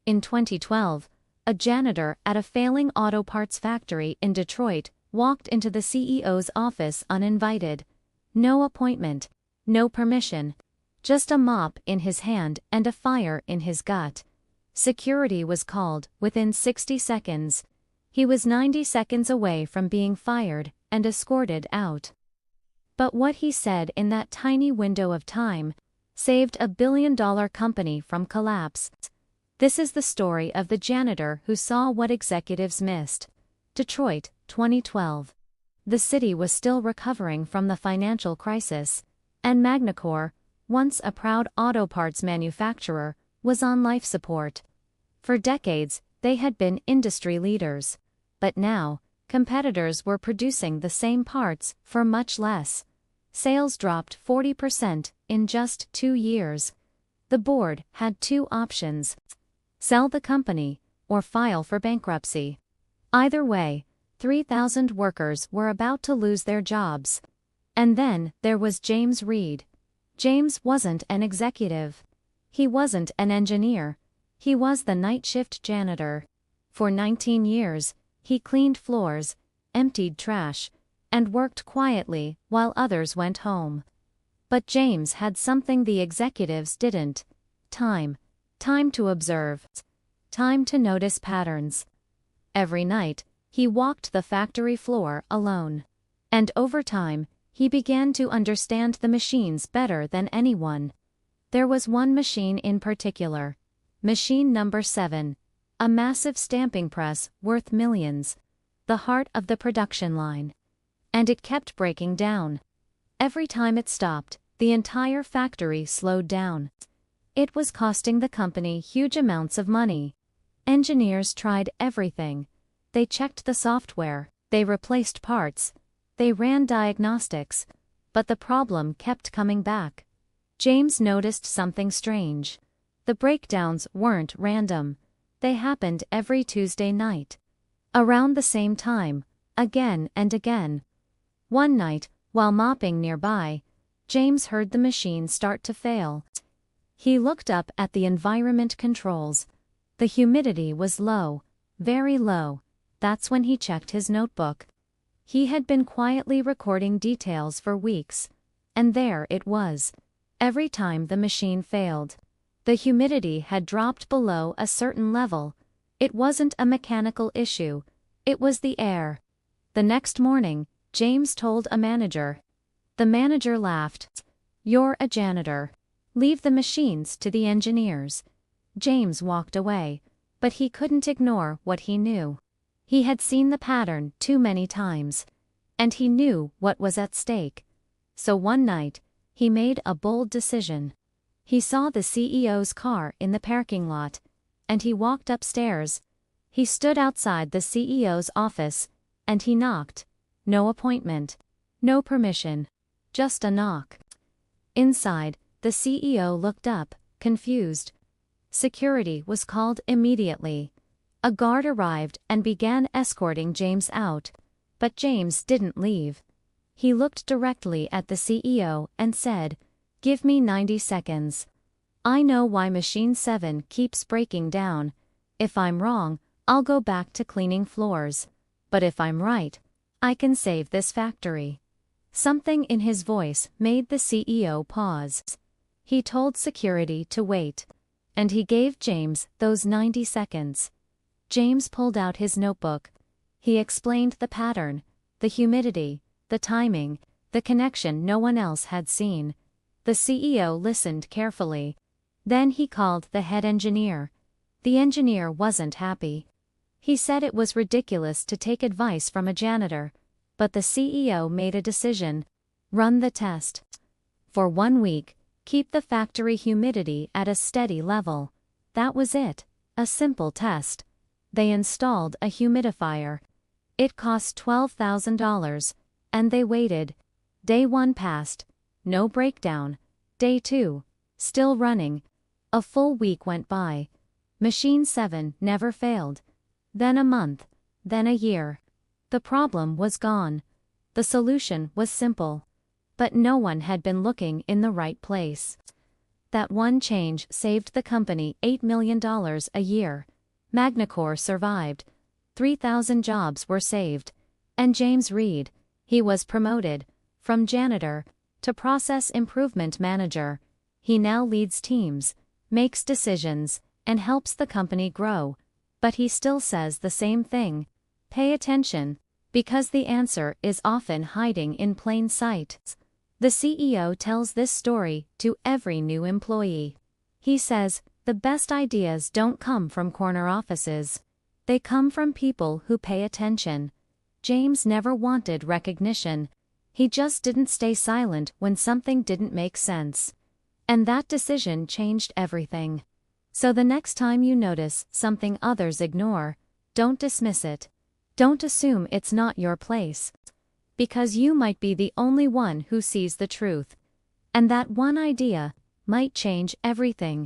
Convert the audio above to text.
In 2012, a janitor at a failing auto parts factory in Detroit walked into the CEO's office uninvited. No appointment, no permission, just a mop in his hand and a fire in his gut. Security was called within 60 seconds. He was 90 seconds away from being fired and escorted out. But what he said in that tiny window of time saved a billion-dollar company from collapse. This is the story of the janitor who saw what executives missed. Detroit, 2012. The city was still recovering from the financial crisis, and Magnacor, once a proud auto parts manufacturer, was on life support. For decades, they had been industry leaders. But now, competitors were producing the same parts for much less. Sales dropped 40% in just 2 years. The board had two options: sell the company or file for bankruptcy. Either way, 3,000 workers were about to lose their jobs. And then there was James Reed. James wasn't an executive. He wasn't an engineer. He was the night shift janitor. For 19 years, he cleaned floors, emptied trash, and worked quietly while others went home. But James had something the executives didn't: time. Time to observe. Time to notice patterns. Every night, he walked the factory floor alone. And over time, he began to understand the machines better than anyone. There was one machine in particular. Machine number 7. A massive stamping press worth millions. The heart of the production line. And it kept breaking down. Every time it stopped, the entire factory slowed down. It was costing the company huge amounts of money. Engineers tried everything. They checked the software, they replaced parts, they ran diagnostics, but the problem kept coming back. James noticed something strange. The breakdowns weren't random. They happened every Tuesday night. Around the same time, again and again. One night, while mopping nearby, James heard the machine start to fail. He looked up at the environment controls. The humidity was low, very low. That's when he checked his notebook. He had been quietly recording details for weeks. And there it was. Every time the machine failed, the humidity had dropped below a certain level. It wasn't a mechanical issue. It was the air. The next morning, James told a manager. The manager laughed. "You're a janitor. Leave the machines to the engineers." James walked away, but he couldn't ignore what he knew. He had seen the pattern too many times, and he knew what was at stake. So one night, he made a bold decision. He saw the CEO's car in the parking lot, and he walked upstairs. He stood outside the CEO's office, and he knocked. No appointment, no permission, just a knock. Inside, the CEO looked up, confused. Security was called immediately. A guard arrived and began escorting James out, but James didn't leave. He looked directly at the CEO and said, "Give me 90 seconds. I know why Machine 7 keeps breaking down. If I'm wrong, I'll go back to cleaning floors. But if I'm right, I can save this factory." Something in his voice made the CEO pause. He told security to wait, and he gave James those 90 seconds. James pulled out his notebook. He explained the pattern, the humidity, the timing, the connection no one else had seen. The CEO listened carefully. Then he called the head engineer. The engineer wasn't happy. He said it was ridiculous to take advice from a janitor, but the CEO made a decision. Run the test. For 1 week, keep the factory humidity at a steady level. That was it, a simple test. They installed a humidifier. It cost $12,000, and they waited. Day 1 passed. No breakdown. Day 2. Still running. A full week went by. Machine 7 never failed. Then a month. Then a year. The problem was gone. The solution was simple. But no one had been looking in the right place. That one change saved the company $8 million a year. Magnacore survived. 3,000 jobs were saved. And James Reed, he was promoted from janitor to process improvement manager. He now leads teams, makes decisions, and helps the company grow. But he still says the same thing. Pay attention, because the answer is often hiding in plain sight. The CEO tells this story to every new employee. He says, the best ideas don't come from corner offices. They come from people who pay attention. James never wanted recognition. He just didn't stay silent when something didn't make sense. And that decision changed everything. So the next time you notice something others ignore, don't dismiss it. Don't assume it's not your place. Because you might be the only one who sees the truth. And that one idea might change everything.